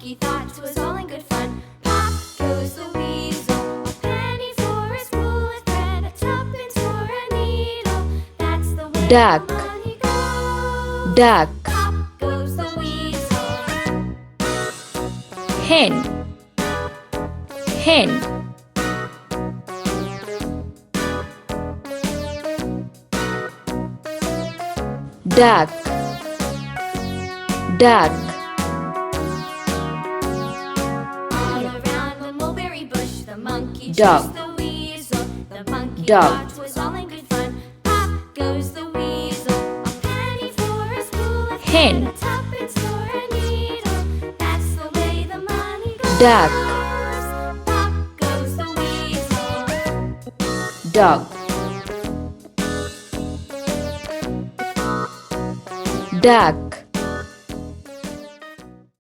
monkey thought it was all in good fun. Pop goes the weasel, a penny for a spool of thread, a tuppence for a needle. That's the way Duck. the money goes. Duck. Pop goes the weasel. Hen. Hen. Duck. Duck. All around the mulberry bush, the monkey Dog. chased the weasel. The monkey Dog. thought it was all in good fun. Pop goes the weasel, a penny for a spool of Hen. thread, a tuppence for a needle. That's the way the money goes. Duck. Pop goes the weasel. Dog. Duck.